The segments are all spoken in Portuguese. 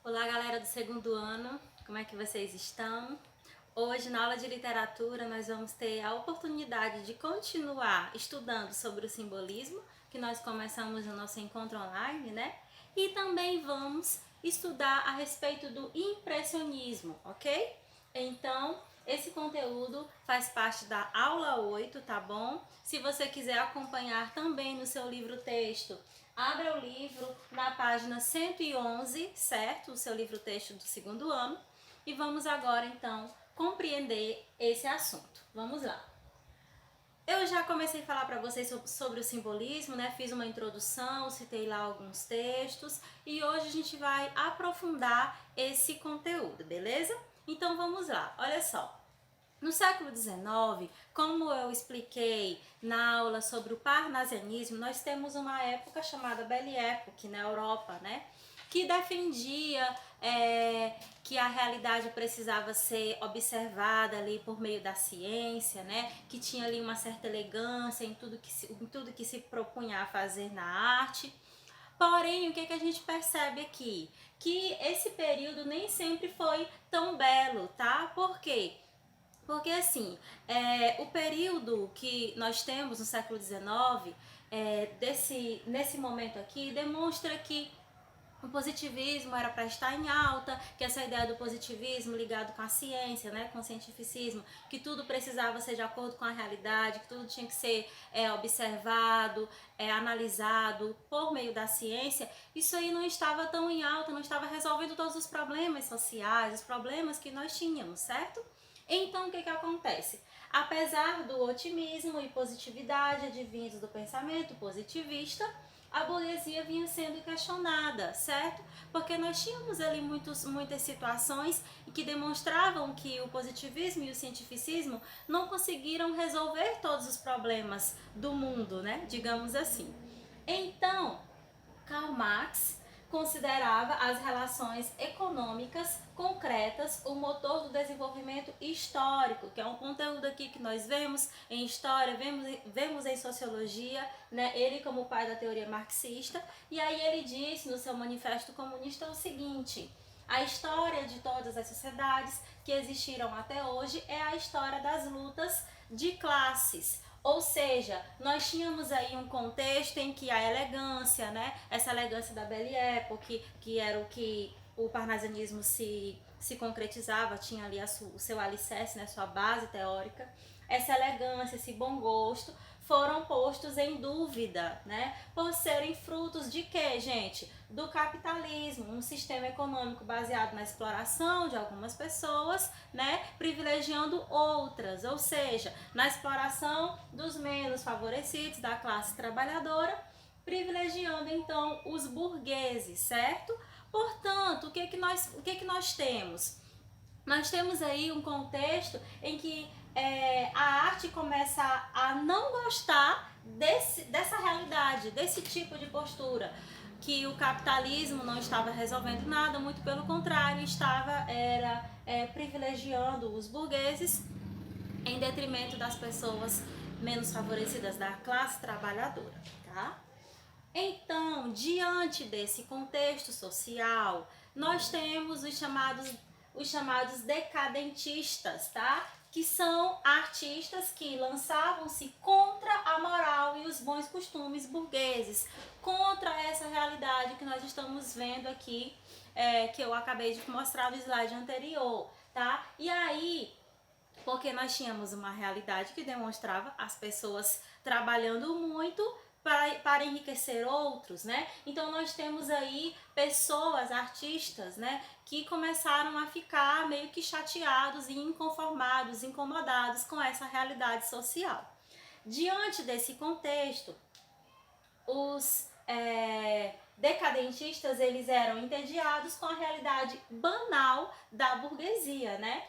Olá, galera do segundo ano, como é que vocês estão? Hoje, na aula de literatura, nós vamos ter a oportunidade de continuar estudando sobre o simbolismo, que nós começamos no nosso encontro online, né? E também vamos estudar a respeito do impressionismo, ok? Então, esse conteúdo faz parte da aula 8, tá bom? Se você quiser acompanhar também no seu livro-texto, abra o livro na página 111, certo? O seu livro-texto do segundo ano. E vamos agora, então, compreender esse assunto. Vamos lá. Eu já comecei a falar para vocês sobre o simbolismo, né? Fiz uma introdução, citei lá alguns textos e hoje a gente vai aprofundar esse conteúdo, beleza? Então vamos lá, olha só. No século XIX, como eu expliquei na aula sobre o parnasianismo, nós temos uma época chamada Belle Époque na Europa, né? Que defendia que a realidade precisava ser observada ali por meio da ciência, né? Que tinha ali uma certa elegância em tudo que se propunha a fazer na arte. Porém, o que a gente percebe aqui? Que esse período nem sempre foi tão belo, tá? Por quê? Porque assim, o período que nós temos no século XIX, nesse momento aqui, demonstra que o positivismo era para estar em alta, que essa ideia do positivismo ligado com a ciência, né, com o cientificismo, que tudo precisava ser de acordo com a realidade, que tudo tinha que ser observado, analisado por meio da ciência, isso aí não estava tão em alta, não estava resolvendo todos os problemas sociais, os problemas que nós tínhamos, certo? Então, o que acontece? Apesar do otimismo e positividade advindos do pensamento positivista, a burguesia vinha sendo questionada, certo? Porque nós tínhamos ali muitas situações que demonstravam que o positivismo e o cientificismo não conseguiram resolver todos os problemas do mundo, né? Digamos assim. Então, Karl Marx considerava as relações econômicas concretas o motor do desenvolvimento histórico, que é um conteúdo aqui que nós vemos em história, vemos em sociologia, né? Ele como pai da teoria marxista, e aí ele disse no seu manifesto comunista o seguinte: a história de todas as sociedades que existiram até hoje é a história das lutas de classes. Ou seja, nós tínhamos aí um contexto em que a elegância, né, essa elegância da Belle Époque, que era o que o parnasianismo se concretizava, tinha ali o seu alicerce, né, sua base teórica, essa elegância, esse bom gosto, foram postos em dúvida, né? Por serem frutos de quê, gente? Do capitalismo, um sistema econômico baseado na exploração de algumas pessoas, né? Privilegiando outras, ou seja, na exploração dos menos favorecidos, da classe trabalhadora, privilegiando então os burgueses, certo? Portanto, o que nós temos? Nós temos aí um contexto em que a arte começa a não gostar dessa realidade, desse tipo de postura, que o capitalismo não estava resolvendo nada, muito pelo contrário, estava privilegiando os burgueses em detrimento das pessoas menos favorecidas da classe trabalhadora, tá? Então, diante desse contexto social, nós temos os chamados decadentistas, tá? Que são artistas que lançavam-se contra a moral e os bons costumes burgueses, contra essa realidade que nós estamos vendo aqui, que eu acabei de mostrar no slide anterior, tá? E aí, porque nós tínhamos uma realidade que demonstrava as pessoas trabalhando muito para enriquecer outros, né? Então nós temos aí pessoas, artistas, né, que começaram a ficar meio que chateados e inconformados, incomodados com essa realidade social. Diante desse contexto, os decadentistas, eles eram entediados com a realidade banal da burguesia, né?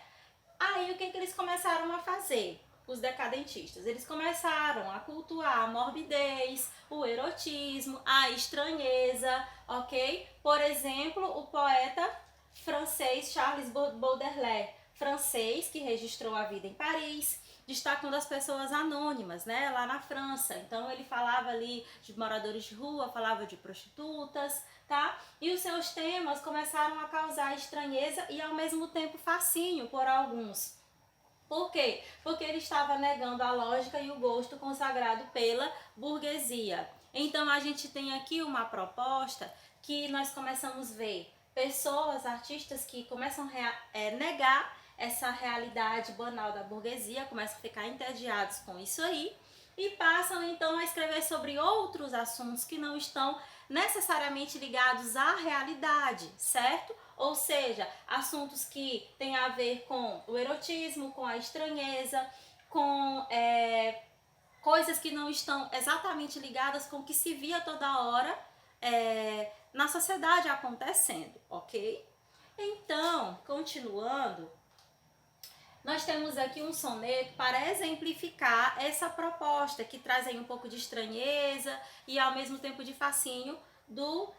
Aí o que eles começaram a fazer? Os decadentistas, eles começaram a cultuar a morbidez, o erotismo, a estranheza, ok? Por exemplo, o poeta francês Charles Baudelaire, francês que registrou a vida em Paris, destacando as pessoas anônimas, né, lá na França. Então ele falava ali de moradores de rua, falava de prostitutas, tá? E os seus temas começaram a causar estranheza e ao mesmo tempo fascínio por alguns. Por quê? Porque ele estava negando a lógica e o gosto consagrado pela burguesia. Então a gente tem aqui uma proposta que nós começamos a ver pessoas, artistas que começam a negar essa realidade banal da burguesia, começam a ficar entediados com isso aí e passam então a escrever sobre outros assuntos que não estão necessariamente ligados à realidade, certo? Ou seja, assuntos que têm a ver com o erotismo, com a estranheza, com coisas que não estão exatamente ligadas com o que se via toda hora na sociedade acontecendo, ok? Então, continuando, nós temos aqui um soneto para exemplificar essa proposta que traz aí um pouco de estranheza e ao mesmo tempo de fascínio do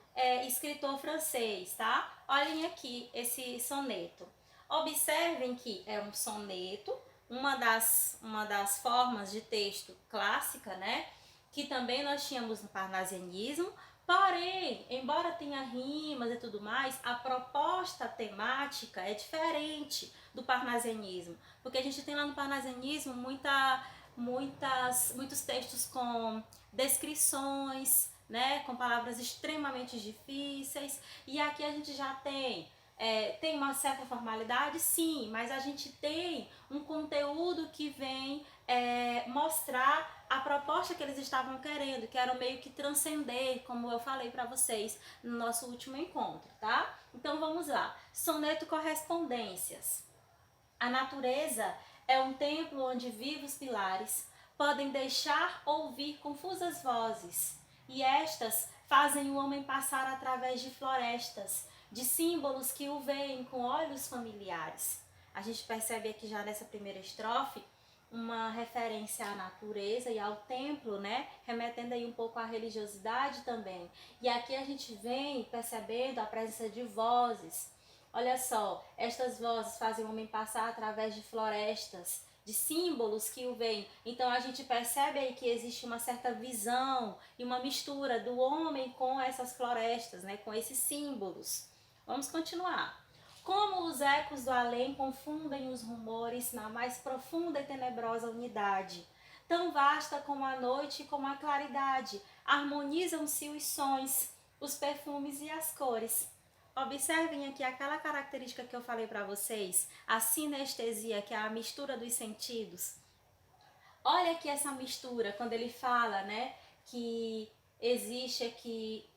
escritor francês, tá? Olhem aqui esse soneto. Observem que é um soneto, uma das formas de texto clássica, né? Que também nós tínhamos no parnasianismo. Porém, embora tenha rimas e tudo mais, a proposta temática é diferente do parnasianismo, porque a gente tem lá no parnasianismo muitos textos com descrições, né, com palavras extremamente difíceis, e aqui a gente já tem uma certa formalidade, sim, mas a gente tem um conteúdo que vem mostrar a proposta que eles estavam querendo, que era meio que transcender, como eu falei para vocês no nosso último encontro, tá? Então vamos lá. Soneto Correspondências. A natureza é um templo onde vivos pilares podem deixar ouvir confusas vozes, e estas fazem o homem passar através de florestas, de símbolos que o veem com olhos familiares. A gente percebe aqui já nessa primeira estrofe uma referência à natureza e ao templo, né? Remetendo aí um pouco à religiosidade também. E aqui a gente vem percebendo a presença de vozes. Olha só, estas vozes fazem o homem passar através de florestas, de símbolos que o veem. Então a gente percebe aí que existe uma certa visão e uma mistura do homem com essas florestas, né? Com esses símbolos. Vamos continuar. Como os ecos do além confundem os rumores na mais profunda e tenebrosa unidade. Tão vasta como a noite e como a claridade, harmonizam-se os sons, os perfumes e as cores. Observem aqui aquela característica que eu falei para vocês, a sinestesia, que é a mistura dos sentidos. Olha aqui essa mistura, quando ele fala, né, que existe aqui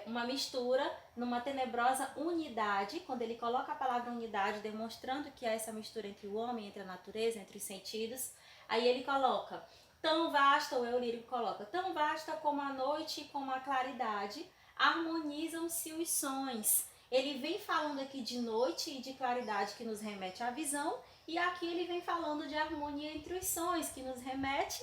uma mistura numa tenebrosa unidade, quando ele coloca a palavra unidade, demonstrando que é essa mistura entre o homem, entre a natureza, entre os sentidos. Aí ele coloca, tão vasta, o eu lírico coloca, tão vasta como a noite e como a claridade, harmonizam-se os sons. Ele vem falando aqui de noite e de claridade, que nos remete à visão, e aqui ele vem falando de harmonia entre os sons, que nos remete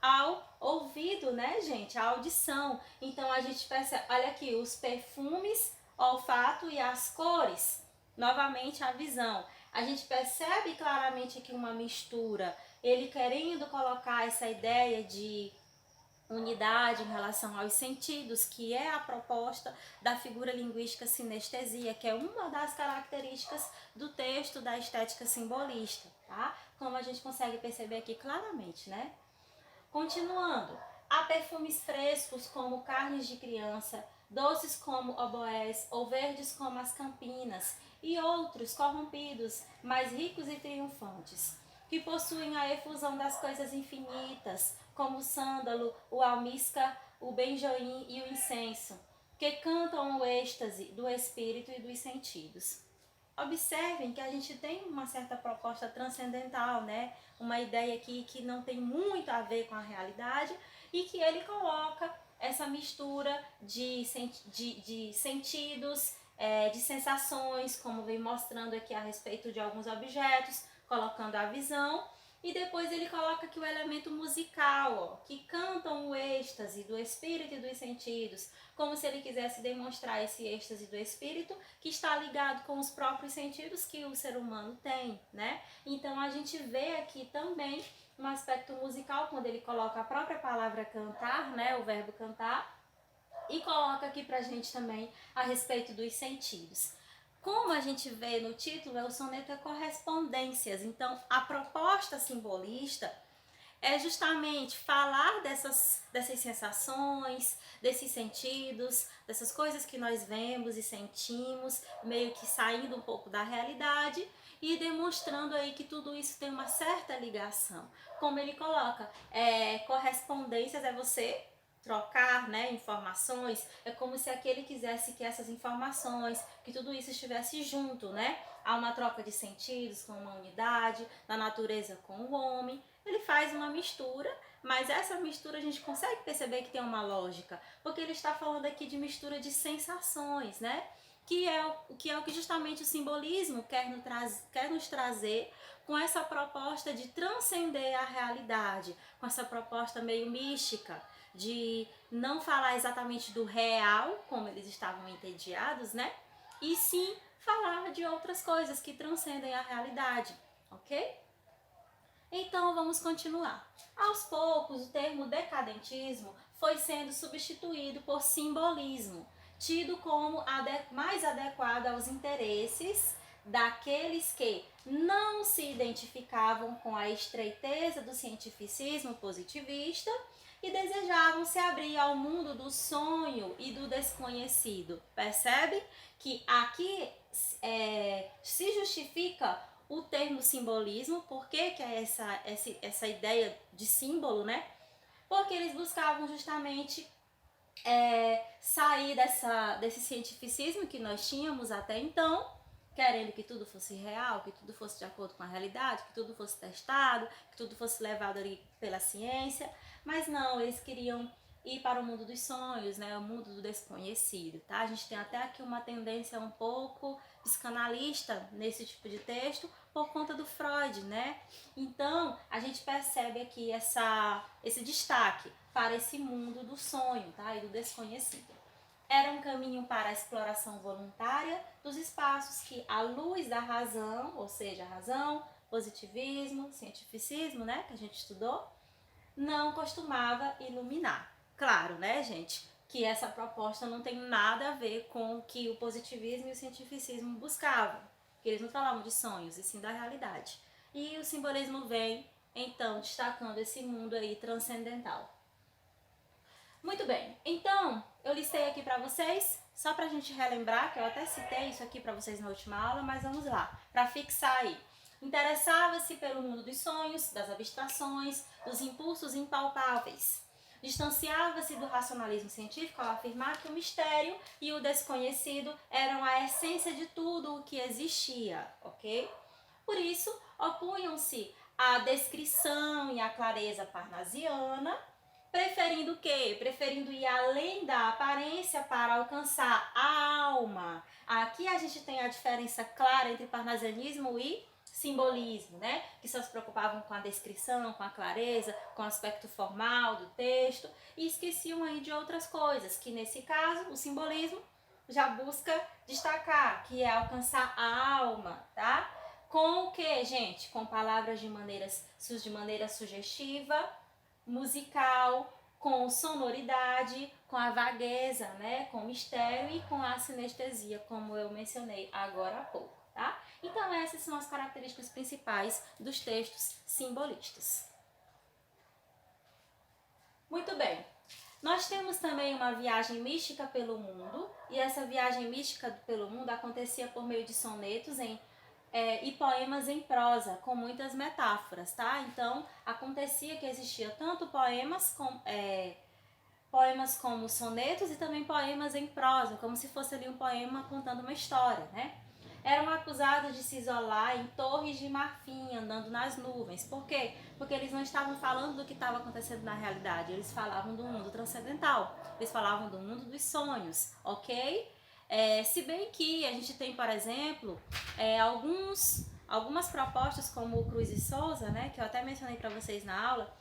ao ouvido, né, gente? A audição. Então a gente percebe, olha aqui, os perfumes, olfato e as cores. Novamente a visão. A gente percebe claramente aqui uma mistura. Ele querendo colocar essa ideia de unidade em relação aos sentidos, que é a proposta da figura linguística sinestesia, que é uma das características do texto da estética simbolista, tá? Como a gente consegue perceber aqui claramente, né? Continuando, há perfumes frescos como carnes de criança, doces como oboés ou verdes como as campinas, e outros corrompidos, mais ricos e triunfantes, que possuem a efusão das coisas infinitas, como o sândalo, o almíscar, o benjoim e o incenso, que cantam o êxtase do espírito e dos sentidos. Observem que a gente tem uma certa proposta transcendental, né? Uma ideia aqui que não tem muito a ver com a realidade e que ele coloca essa mistura de sentidos, de sensações, como vem mostrando aqui a respeito de alguns objetos, colocando a visão, E depois ele coloca aqui o elemento musical, ó, que cantam o êxtase do espírito e dos sentidos, como se ele quisesse demonstrar esse êxtase do espírito que está ligado com os próprios sentidos que o ser humano tem, né? Então a gente vê aqui também um aspecto musical quando ele coloca a própria palavra cantar, né, o verbo cantar, e coloca aqui pra gente também a respeito dos sentidos. Como a gente vê no título, o soneto é correspondências. Então, a proposta simbolista é justamente falar dessas sensações, desses sentidos, dessas coisas que nós vemos e sentimos, meio que saindo um pouco da realidade e demonstrando aí que tudo isso tem uma certa ligação. Como ele coloca, correspondências é você trocar, né, informações, é como se aquele quisesse que essas informações, que tudo isso estivesse junto, né? Há uma troca de sentidos com uma unidade, da natureza com o homem. Ele faz uma mistura, mas essa mistura a gente consegue perceber que tem uma lógica, porque ele está falando aqui de mistura de sensações, né? Que é o que justamente o simbolismo quer nos trazer com essa proposta de transcender a realidade, com essa proposta meio mística, de não falar exatamente do real, como eles estavam entediados, né? E sim falar de outras coisas que transcendem a realidade, ok? Então vamos continuar. Aos poucos, o termo decadentismo foi sendo substituído por simbolismo, tido como mais adequado aos interesses daqueles que não se identificavam com a estreiteza do cientificismo positivista e desejavam se abrir ao mundo do sonho e do desconhecido. Percebe que aqui se justifica o termo simbolismo. Por que é essa ideia de símbolo, né? Porque eles buscavam justamente sair desse cientificismo que nós tínhamos até então, querendo que tudo fosse real, que tudo fosse de acordo com a realidade, que tudo fosse testado, que tudo fosse levado ali pela ciência, mas não, eles queriam ir para o mundo dos sonhos, né, o mundo do desconhecido, tá? A gente tem até aqui uma tendência um pouco psicanalista nesse tipo de texto por conta do Freud, né? Então, a gente percebe aqui esse destaque para esse mundo do sonho, tá? E do desconhecido. Era um caminho para a exploração voluntária dos espaços que, à luz da razão, ou seja, a razão, positivismo, cientificismo, né, que a gente estudou, não costumava iluminar. Claro, né, gente, que essa proposta não tem nada a ver com o que o positivismo e o cientificismo buscavam, que eles não falavam de sonhos, e sim da realidade. E o simbolismo vem, então, destacando esse mundo aí transcendental. Muito bem, então eu listei aqui para vocês, só para a gente relembrar, que eu até citei isso aqui para vocês na última aula, mas vamos lá, para fixar aí. Interessava-se pelo mundo dos sonhos, das abstrações, dos impulsos impalpáveis. Distanciava-se do racionalismo científico ao afirmar que o mistério e o desconhecido eram a essência de tudo o que existia, ok? Por isso, opunham-se à descrição e à clareza parnasiana, preferindo o quê? Preferindo ir além da aparência para alcançar a alma. Aqui a gente tem a diferença clara entre parnasianismo e simbolismo, né? Que só se preocupavam com a descrição, com a clareza, com o aspecto formal do texto e esqueciam aí de outras coisas, que nesse caso o simbolismo já busca destacar, que é alcançar a alma, tá? Com o que, gente? Com palavras de maneira sugestiva, musical, com sonoridade, com a vagueza, né, com mistério e com a sinestesia, como eu mencionei agora há pouco, tá? Então essas são as características principais dos textos simbolistas. Muito bem. Nós temos também uma viagem mística pelo mundo, e essa viagem mística pelo mundo acontecia por meio de sonetos e poemas em prosa, com muitas metáforas, tá? Então, acontecia que existia tanto poemas como sonetos e também poemas em prosa, como se fosse ali um poema contando uma história, né? Eram acusados de se isolar em torres de marfim, andando nas nuvens. Por quê? Porque eles não estavam falando do que estava acontecendo na realidade, eles falavam do mundo transcendental, eles falavam do mundo dos sonhos, ok? Se bem que a gente tem, por exemplo, alguns Algumas propostas, como o Cruz e Souza, né, que eu até mencionei para vocês na aula,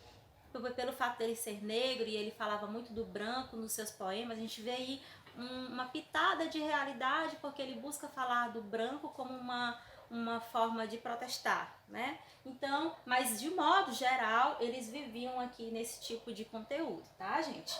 pelo fato dele ser negro e ele falava muito do branco nos seus poemas, a gente vê aí uma pitada de realidade, porque ele busca falar do branco como uma forma de protestar, né? Então, mas de modo geral, eles viviam aqui nesse tipo de conteúdo, tá, gente?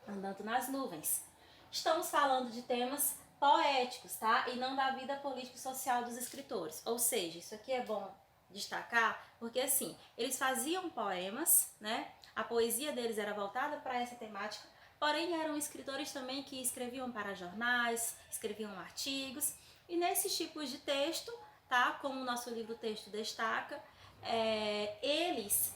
Andando nas nuvens. Estamos falando de temas poéticos, tá? E não da vida política e social dos escritores. Ou seja, isso aqui é bom destacar, porque assim, eles faziam poemas, né? A poesia deles era voltada para essa temática, porém eram escritores também que escreviam para jornais, escreviam artigos, e nesses tipos de texto, tá? Como o nosso livro texto destaca, eles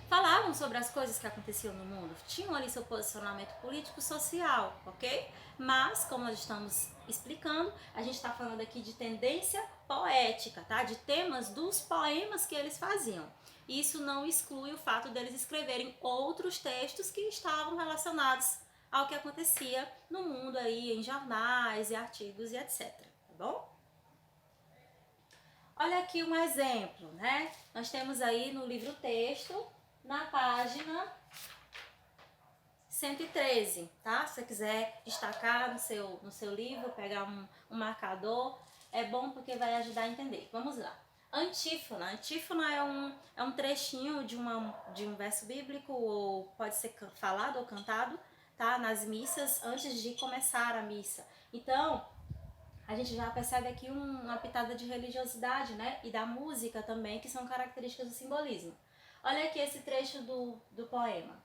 falavam sobre as coisas que aconteciam no mundo, tinham ali seu posicionamento político-social, ok? Mas, como nós estamos explicando, a gente está falando aqui de tendência poética, tá? De temas dos poemas que eles faziam. Isso não exclui o fato deles escreverem outros textos que estavam relacionados ao que acontecia no mundo aí, em jornais e artigos e etc, tá bom? Olha aqui um exemplo, né? Nós temos aí no livro texto, na página 113, tá? Se você quiser destacar no seu livro, pegar um marcador, é bom porque vai ajudar a entender. Vamos lá. Antífona. Antífona é um trechinho de um verso bíblico, ou pode ser falado ou cantado, tá? Nas missas, antes de começar a missa. Então, a gente já percebe aqui uma pitada de religiosidade, né? E da música também, que são características do simbolismo. Olha aqui esse trecho do poema.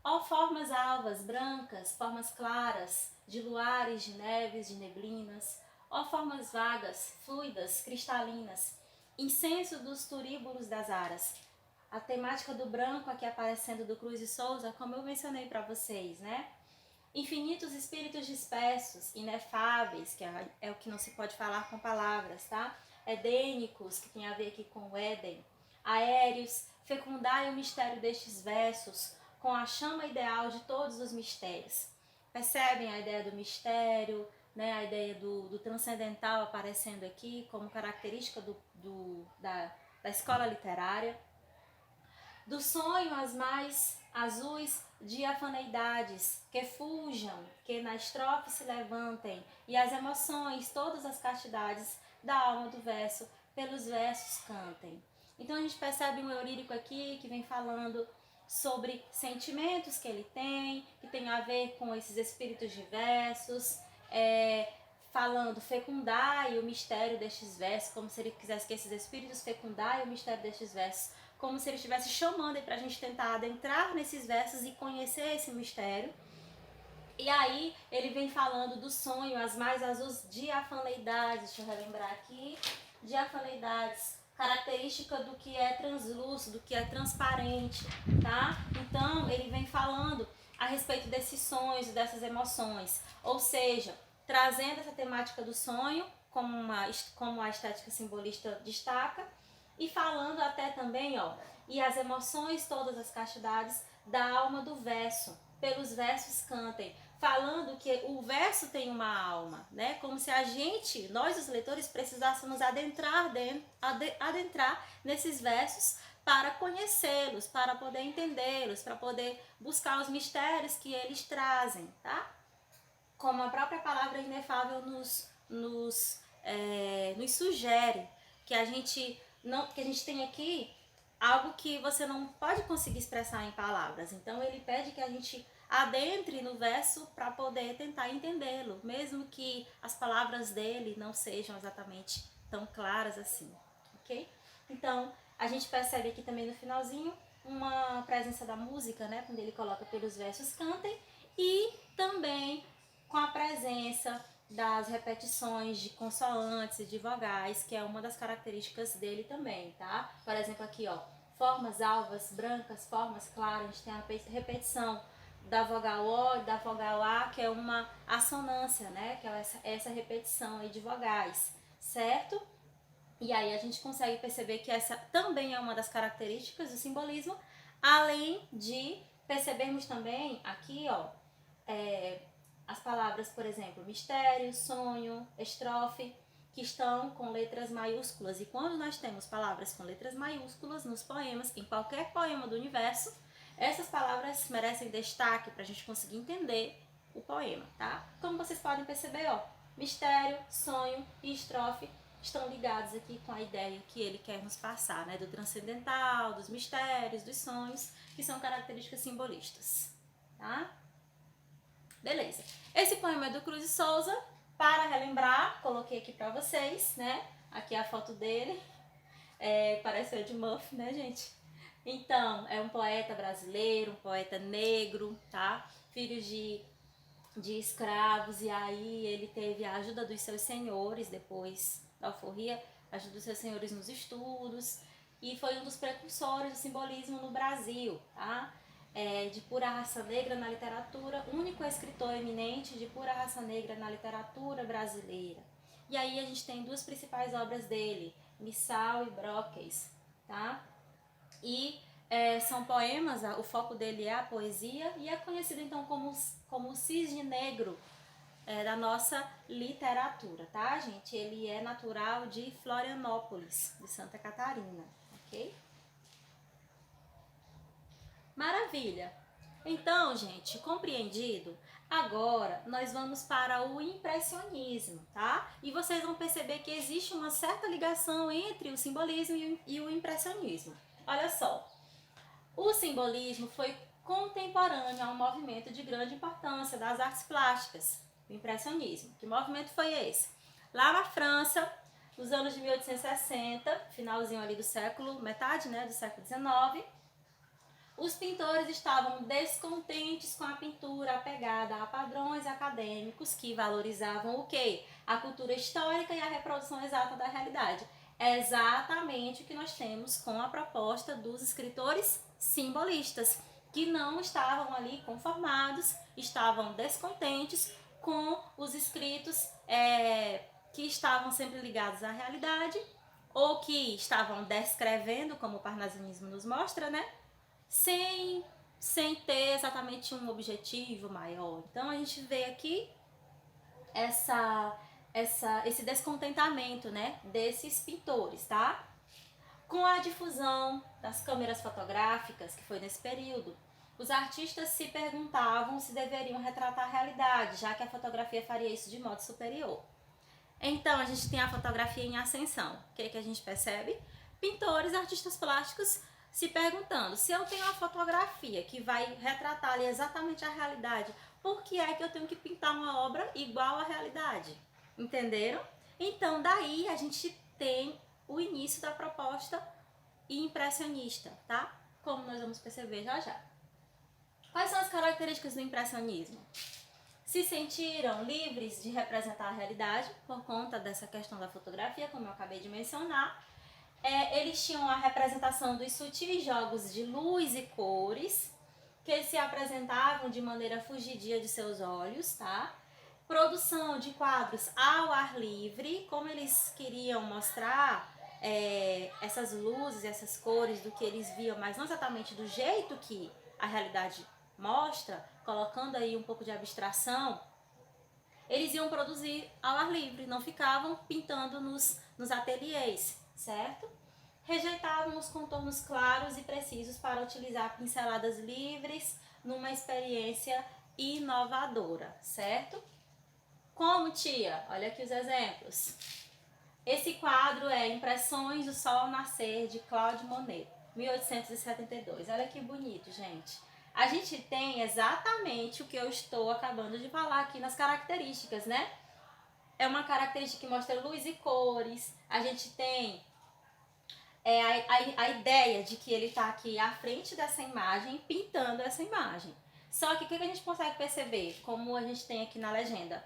Ó formas alvas, brancas, formas claras, de luares, de neves, de neblinas, ó formas vagas, fluidas, cristalinas, incenso dos turíbulos das aras. A temática do branco aqui aparecendo do Cruz e Souza, como eu mencionei para vocês, né? Infinitos espíritos dispersos, inefáveis, que é o que não se pode falar com palavras, tá? Edênicos, que tem a ver aqui com o Éden. Aéreos, fecundai o mistério destes versos, com a chama ideal de todos os mistérios. Percebem a ideia do mistério, né? A ideia do transcendental aparecendo aqui como característica da escola literária. Do sonho as mais azuis diafaneidades, que fujam, que na estrofe se levantem, e as emoções, todas as castidades da alma do verso, pelos versos cantem. Então a gente percebe um eurírico aqui que vem falando sobre sentimentos que ele tem, que tem a ver com esses espíritos diversos, falando fecundai o mistério destes versos, como se ele quisesse que esses espíritos fecundai o mistério destes versos, como se ele estivesse chamando para a gente tentar adentrar nesses versos e conhecer esse mistério. E aí ele vem falando do sonho, as mais azuis diafaneidades, deixa eu relembrar aqui, diafaneidades, característica do que é translúcido, do que é transparente, tá? Então ele vem falando a respeito desses sonhos e dessas emoções, ou seja, trazendo essa temática do sonho, como a estética simbolista destaca, e falando até também, ó, e as emoções, todas as castidades da alma do verso, pelos versos cantem, falando que o verso tem uma alma, né? Como se a gente, nós os leitores, precisássemos adentrar nesses versos para conhecê-los, para poder entendê-los, para poder buscar os mistérios que eles trazem, tá? Como a própria palavra inefável nos sugere, que a gente tem aqui algo que você não pode conseguir expressar em palavras. Então ele pede que a gente adentre no verso para poder tentar entendê-lo, mesmo que as palavras dele não sejam exatamente tão claras assim, ok? Então a gente percebe aqui também no finalzinho uma presença da música, né, quando ele coloca pelos versos cantem, e também com a presença das repetições de consoantes e de vogais, que é uma das características dele também, tá? Por exemplo, aqui, ó, formas alvas, brancas, formas claras, a gente tem a repetição da vogal O e da vogal A, que é uma assonância, né? Que é essa repetição aí de vogais, certo? E aí a gente consegue perceber que essa também é uma das características do simbolismo, além de percebermos também aqui, ó, as palavras, por exemplo, mistério, sonho, estrofe, que estão com letras maiúsculas. E quando nós temos palavras com letras maiúsculas nos poemas, em qualquer poema do universo, essas palavras merecem destaque para a gente conseguir entender o poema, tá? Como vocês podem perceber, ó, mistério, sonho e estrofe estão ligados aqui com a ideia que ele quer nos passar, né? Do transcendental, dos mistérios, dos sonhos, que são características simbolistas, tá? Beleza. Esse poema é do Cruz de Souza. Para relembrar, coloquei aqui pra vocês, né? Aqui é a foto dele. Parece o Ed Murphy, né, gente? Então, é um poeta brasileiro, um poeta negro, tá? Filho de escravos, e aí ele teve a ajuda dos seus senhores depois da alforria, a ajuda dos seus senhores nos estudos, e foi um dos precursores do simbolismo no Brasil, tá? De pura raça negra na literatura, único escritor eminente de pura raça negra na literatura brasileira. E aí a gente tem duas principais obras dele, Missal e Broques, tá? E são poemas, o foco dele é a poesia, e é conhecido então como o cisne negro da nossa literatura, tá, gente? Ele é natural de Florianópolis, de Santa Catarina, ok? Maravilha! Então, gente, compreendido? Agora nós vamos para o impressionismo, tá? E vocês vão perceber que existe uma certa ligação entre o simbolismo e o impressionismo. Olha só, o simbolismo foi contemporâneo a um movimento de grande importância das artes plásticas, o impressionismo. Que movimento foi esse? Lá na França, nos anos de 1860, finalzinho ali do século, metade, né, do século XIX, os pintores estavam descontentes com a pintura apegada a padrões acadêmicos que valorizavam o quê? A cultura histórica e a reprodução exata da realidade. É exatamente o que nós temos com a proposta dos escritores simbolistas, que não estavam ali conformados, estavam descontentes com os escritos que estavam sempre ligados à realidade, ou que estavam descrevendo, como o parnasianismo nos mostra, né? Sem ter exatamente um objetivo maior. Então a gente vê aqui esse descontentamento, né, desses pintores, tá? Com a difusão das câmeras fotográficas, que foi nesse período, os artistas se perguntavam se deveriam retratar a realidade, já que a fotografia faria isso de modo superior. Então a gente tem a fotografia em ascensão. O que a gente percebe? Pintores, artistas plásticos se perguntando, se eu tenho uma fotografia que vai retratar ali exatamente a realidade, por que é que eu tenho que pintar uma obra igual à realidade? Entenderam? Então daí a gente tem o início da proposta impressionista, tá? Como nós vamos perceber já já. Quais são as características do impressionismo? Se sentiram livres de representar a realidade por conta dessa questão da fotografia, como eu acabei de mencionar. Eles tinham a representação dos sutis jogos de luz e cores, que se apresentavam de maneira fugidia de seus olhos, tá? Produção de quadros ao ar livre, como eles queriam mostrar essas luzes, essas cores do que eles viam, mas não exatamente do jeito que a realidade mostra, colocando aí um pouco de abstração, eles iam produzir ao ar livre, não ficavam pintando nos ateliês, certo? Rejeitavam os contornos claros e precisos para utilizar pinceladas livres numa experiência inovadora, certo? Como, tia? Olha aqui os exemplos. Esse quadro é Impressões do Sol ao Nascer, de Claude Monet, 1872. Olha que bonito, gente. A gente tem exatamente o que eu estou acabando de falar aqui nas características, né? É uma característica que mostra luz e cores. A gente tem a ideia de que ele está aqui à frente dessa imagem, pintando essa imagem. Só que o que a gente consegue perceber, como a gente tem aqui na legenda?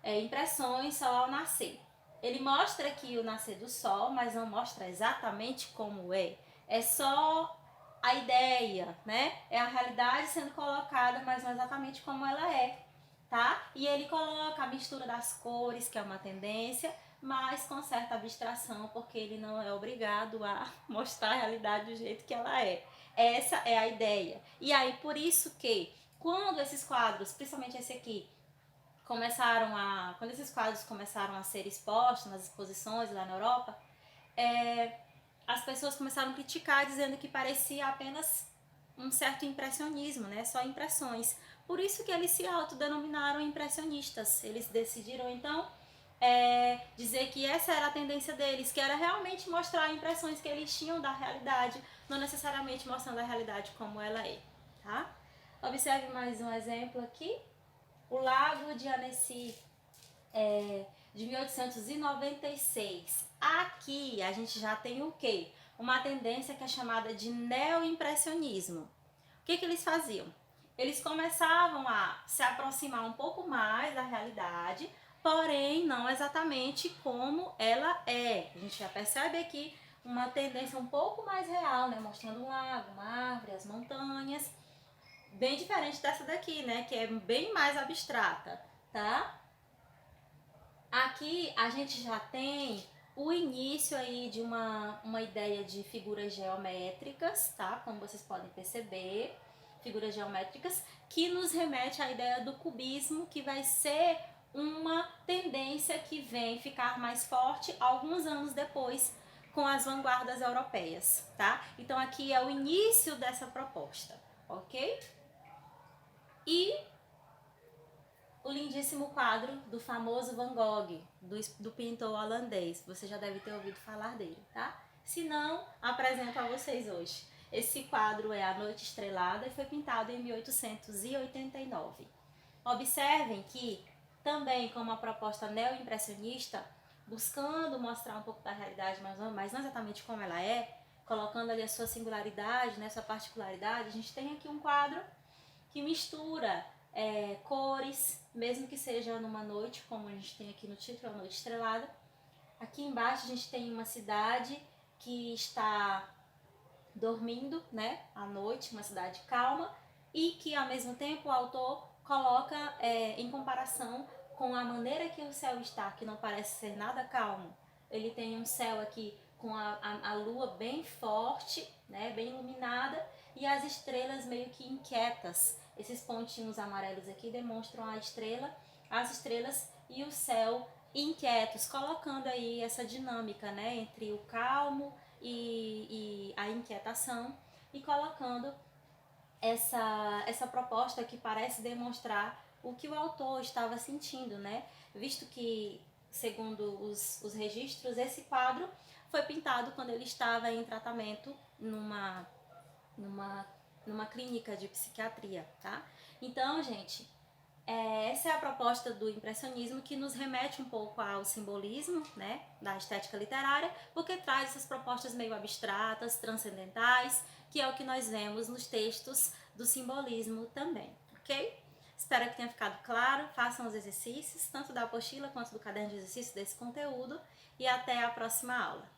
Impressões Sol ao Nascer. Ele mostra aqui o nascer do sol, mas não mostra exatamente como é. É só a ideia, né? É a realidade sendo colocada, mas não exatamente como ela é, tá? E ele coloca a mistura das cores, que é uma tendência, mas com certa abstração, porque ele não é obrigado a mostrar a realidade do jeito que ela é. Essa é a ideia. E aí, por isso que, quando esses quadros, principalmente esse aqui, quando esses quadros começaram a ser expostos nas exposições lá na Europa, as pessoas começaram a criticar, dizendo que parecia apenas um certo impressionismo, né? Só impressões. Por isso que eles se autodenominaram impressionistas. Eles decidiram, então, dizer que essa era a tendência deles, que era realmente mostrar impressões que eles tinham da realidade, não necessariamente mostrando a realidade como ela é, tá? Observe mais um exemplo aqui. O Lago de Annecy, de 1896. Aqui a gente já tem o quê? Uma tendência que é chamada de neoimpressionismo. O que eles faziam? Eles começavam a se aproximar um pouco mais da realidade, porém não exatamente como ela é. A gente já percebe aqui uma tendência um pouco mais real, né? Mostrando um lago, uma árvore, as montanhas. Bem diferente dessa daqui, né? Que é bem mais abstrata, tá? Aqui a gente já tem o início aí de uma ideia de figuras geométricas, tá? Como vocês podem perceber, figuras geométricas, que nos remete à ideia do cubismo, que vai ser uma tendência que vem ficar mais forte alguns anos depois com as vanguardas europeias, tá? Então aqui é o início dessa proposta, ok? E o lindíssimo quadro do famoso Van Gogh, do pintor holandês. Você já deve ter ouvido falar dele, tá? Se não, apresento a vocês hoje. Esse quadro é A Noite Estrelada e foi pintado em 1889. Observem que, também como a proposta neoimpressionista, buscando mostrar um pouco da realidade, mas não exatamente como ela é, colocando ali a sua singularidade, né, sua particularidade, a gente tem aqui um quadro que mistura cores, mesmo que seja numa noite, como a gente tem aqui no título, A Noite Estrelada. Aqui embaixo a gente tem uma cidade que está dormindo, né, à noite, uma cidade calma, e que ao mesmo tempo o autor coloca em comparação com a maneira que o céu está, que não parece ser nada calmo. Ele tem um céu aqui com a lua bem forte, né, bem iluminada, e as estrelas meio que inquietas. Esses pontinhos amarelos aqui demonstram as estrelas e o céu inquietos, colocando aí essa dinâmica, né, entre o calmo e a inquietação, e colocando essa proposta que parece demonstrar o que o autor estava sentindo, né? Visto que, segundo os registros, esse quadro foi pintado quando ele estava em tratamento numa clínica de psiquiatria, tá? Então, gente, essa é a proposta do impressionismo, que nos remete um pouco ao simbolismo, né, da estética literária, porque traz essas propostas meio abstratas, transcendentais, que é o que nós vemos nos textos do simbolismo também, ok? Espero que tenha ficado claro. Façam os exercícios, tanto da apostila quanto do caderno de exercício desse conteúdo, e até a próxima aula.